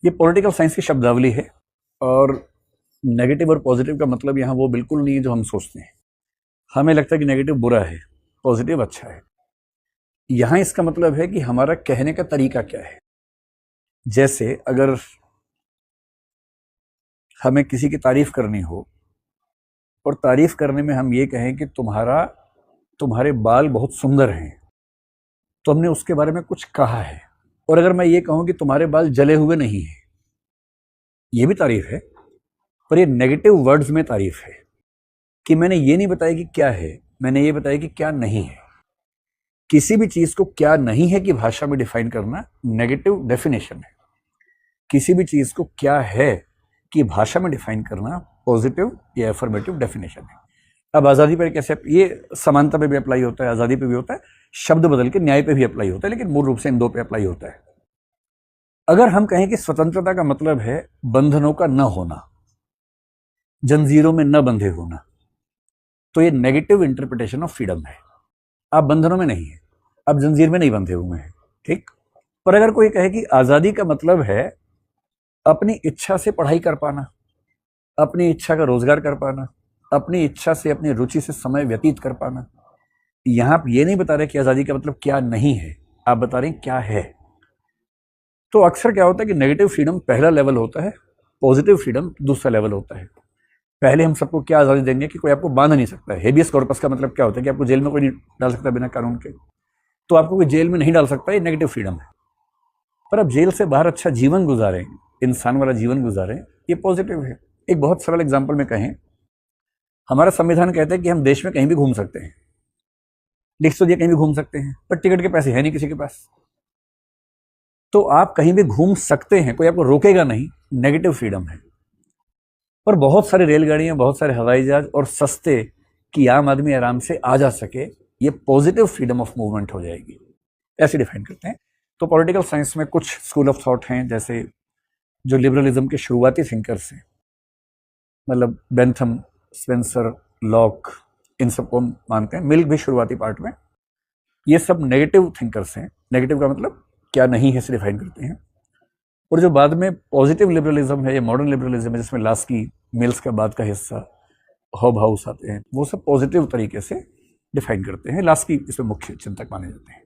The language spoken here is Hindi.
ये पॉलिटिकल साइंस की शब्दावली है और नेगेटिव और पॉजिटिव का मतलब यहाँ वो बिल्कुल नहीं है जो हम सोचते हैं। हमें लगता है कि नेगेटिव बुरा है, पॉजिटिव अच्छा है। यहाँ इसका मतलब है कि हमारा कहने का तरीका क्या है। जैसे अगर हमें किसी की तारीफ करनी हो और तारीफ करने में हम ये कहें कि तुम्हारे बाल बहुत सुंदर हैं, तो हमने उसके बारे में कुछ कहा है। और अगर मैं ये कहूं कि तुम्हारे बाल जले हुए नहीं हैं, ये भी तारीफ है, पर ये नेगेटिव वर्ड्स में तारीफ है कि मैंने ये नहीं बताया कि क्या है, मैंने ये बताया कि क्या नहीं है। किसी भी चीज को क्या नहीं है कि भाषा में डिफाइन करना नेगेटिव डेफिनेशन है। किसी भी चीज को क्या है कि भाषा में डिफाइन करना पॉजिटिव या एफर्मेटिव डेफिनेशन है। अब आजादी पर कैसे, ये समानता पे भी अप्लाई होता है, आजादी पे भी होता है, शब्द बदल के न्याय पे भी अप्लाई होता है, लेकिन मूल रूप से इन दो पे अप्लाई होता है। अगर हम कहें कि स्वतंत्रता का मतलब है बंधनों का न होना, जंजीरों में न बंधे होना, तो ये नेगेटिव इंटरप्रिटेशन ऑफ फ्रीडम है। आप बंधनों में नहीं है, आप जंजीर में नहीं बंधे हुए हैं, ठीक। पर अगर कोई कहे कि आजादी का मतलब है अपनी इच्छा से पढ़ाई कर पाना, अपनी इच्छा का रोजगार कर पाना, अपनी इच्छा से अपनी रुचि से समय व्यतीत कर पाना, यहां आप ये नहीं बता रहे कि आजादी का मतलब क्या नहीं है, आप बता रहे हैं क्या है। तो अक्सर क्या होता है कि नेगेटिव फ्रीडम पहला लेवल होता है, पॉजिटिव फ्रीडम दूसरा लेवल होता है। पहले हम सबको क्या आजादी देंगे कि कोई आपको बांध नहीं सकता है। हेबियस कॉर्पस का मतलब क्या होता है कि आपको जेल में कोई नहीं डाल सकता बिना कानून के, तो आपको कोई जेल में नहीं डाल सकता, ये नेगेटिव फ्रीडम है। पर अब जेल से बाहर अच्छा जीवन गुजारें, इंसान वाला जीवन गुजारें, ये पॉजिटिव है। एक बहुत सरल एग्जाम्पल में कहें, हमारा संविधान कहता है कि हम देश में कहीं भी घूम सकते हैं, लिख तो दिया कहीं भी घूम सकते हैं, पर टिकट के पैसे है नहीं किसी के पास। तो आप कहीं भी घूम सकते हैं, कोई आपको रोकेगा नहीं, नेगेटिव फ्रीडम है। पर बहुत सारी रेलगाड़ियां, बहुत सारे हवाई जहाज और सस्ते कि आम आदमी आराम से आ जा सके, ये पॉजिटिव फ्रीडम ऑफ मूवमेंट हो जाएगी, ऐसे डिफाइन करते हैं। तो पॉलिटिकल साइंस में कुछ स्कूल ऑफ थॉट हैं, जैसे जो लिबरलिज्म के शुरुआती थिंकर्स हैं, मतलब बेंथम, स्पेंसर, लॉक, इन सबको हम मानते हैं। मिल्क भी शुरुआती पार्ट में। ये सब नेगेटिव थिंकर्स हैं। नेगेटिव का मतलब क्या नहीं है से डिफाइन करते हैं। और जो बाद में पॉजिटिव लिबरलिज्म है, ये मॉडर्न लिबरलिज्म है, जिसमें लास्की, मिल्स का बाद का हिस्सा, हॉब हाउस आते हैं, वो सब पॉजिटिव तरीके से डिफाइन करते हैं। लास्की इसमें मुख्य चिंतक माने जाते हैं।